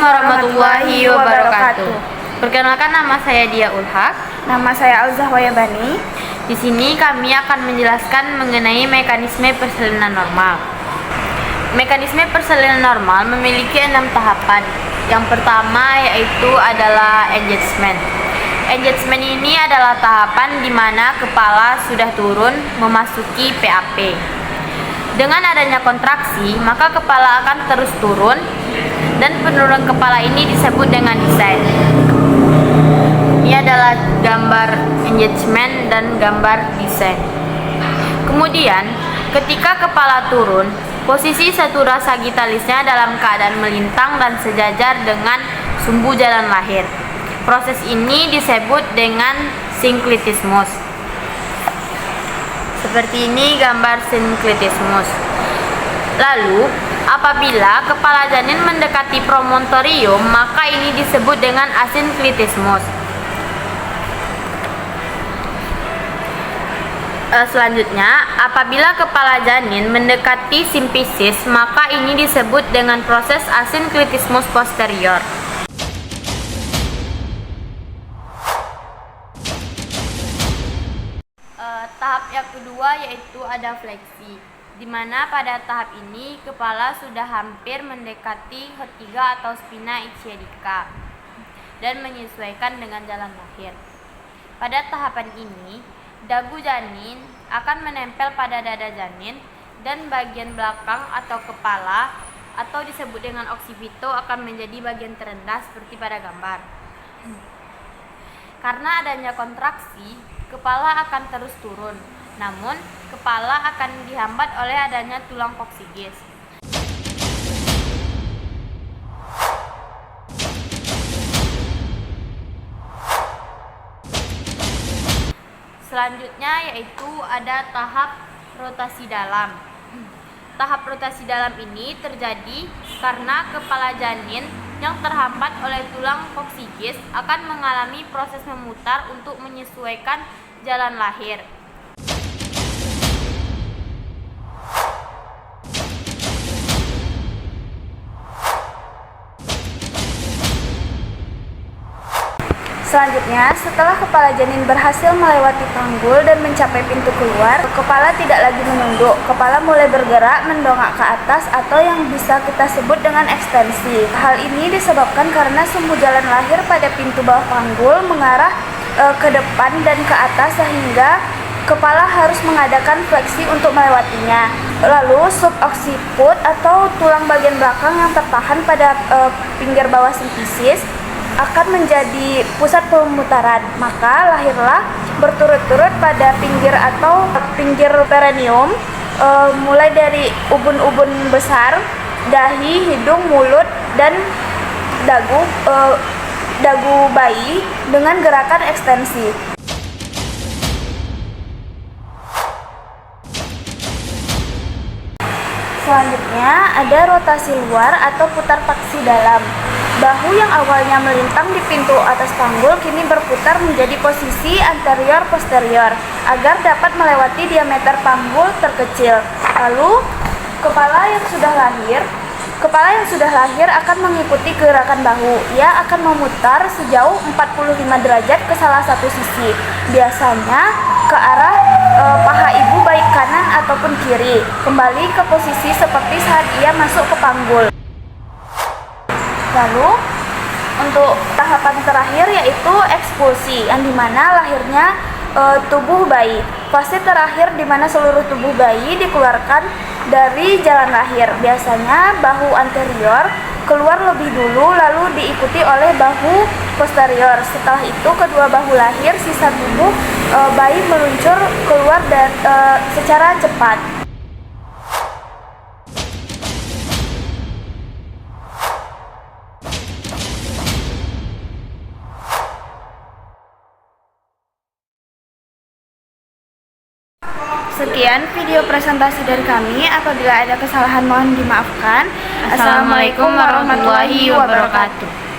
warahmatullahi wabarakatuh. Perkenalkan, nama saya Dia Ulhaq. Nama saya Al-Zahwaya Bani. Di sini kami akan menjelaskan mengenai mekanisme persalinan normal. Mekanisme persalinan normal memiliki 6 tahapan. Yang pertama yaitu adalah engagement. Engagement ini adalah tahapan di mana kepala sudah turun memasuki PAP. Dengan adanya kontraksi, maka kepala akan terus turun dan penurunan kepala ini disebut dengan descent. Ini adalah gambar engagement dan gambar descent. Kemudian, ketika kepala turun, posisi satura sagittalisnya dalam keadaan melintang dan sejajar dengan sumbu jalan lahir. Proses ini disebut dengan sinklitismus. Seperti ini gambar sinklitismus. Lalu, apabila kepala janin mendekati promontorium, maka ini disebut dengan asinklitismus. Selanjutnya, apabila kepala janin mendekati simfisis, maka ini disebut dengan proses asinklitismus posterior. Tahap yang kedua yaitu ada fleksi, di mana pada tahap ini kepala sudah hampir mendekati vertiga atau spina ischiadica dan menyesuaikan dengan jalan lahir. Pada tahapan ini, dagu janin akan menempel pada dada janin dan bagian belakang atau kepala atau disebut dengan occipito akan menjadi bagian terendah seperti pada gambar. Karena adanya kontraksi, kepala akan terus turun, namun kepala akan dihambat oleh adanya tulang koksigis. Selanjutnya yaitu ada tahap rotasi dalam. Tahap rotasi dalam ini terjadi karena kepala janin yang terhambat oleh tulang koksigis akan mengalami proses memutar untuk menyesuaikan jalan lahir. Selanjutnya, setelah kepala janin berhasil melewati panggul dan mencapai pintu keluar, kepala tidak lagi menunduk. Kepala mulai bergerak mendongak ke atas atau yang bisa kita sebut dengan ekstensi. Hal ini disebabkan karena sumbu jalan lahir pada pintu bawah panggul mengarah ke depan dan ke atas sehingga kepala harus mengadakan fleksi untuk melewatinya. Lalu subocciput atau tulang bagian belakang yang tertahan pada pinggir bawah simfisis akan menjadi pusat pemutaran, maka lahirlah berturut-turut pada pinggir atau pinggir perineum, mulai dari ubun-ubun besar, dahi, hidung, mulut, dan dagu bayi dengan gerakan ekstensi. Selanjutnya ada rotasi luar atau putar paksi dalam. Bahu yang awalnya melintang di pintu atas panggul kini berputar menjadi posisi anterior-posterior agar dapat melewati diameter panggul terkecil. Lalu, kepala yang sudah lahir akan mengikuti gerakan bahu. Ia akan memutar sejauh 45 derajat ke salah satu sisi, biasanya ke arah paha ibu baik kanan ataupun kiri, kembali ke posisi seperti saat ia masuk ke panggul. Lalu untuk tahapan terakhir yaitu ekspulsi, yang dimana lahirnya tubuh bayi. Fase terakhir di mana seluruh tubuh bayi dikeluarkan dari jalan lahir. Biasanya bahu anterior keluar lebih dulu, lalu diikuti oleh bahu posterior. Setelah itu kedua bahu lahir, sisa tubuh bayi meluncur keluar secara cepat. Sekian video presentasi dari kami. Apabila ada kesalahan mohon dimaafkan. Assalamualaikum warahmatullahi wabarakatuh.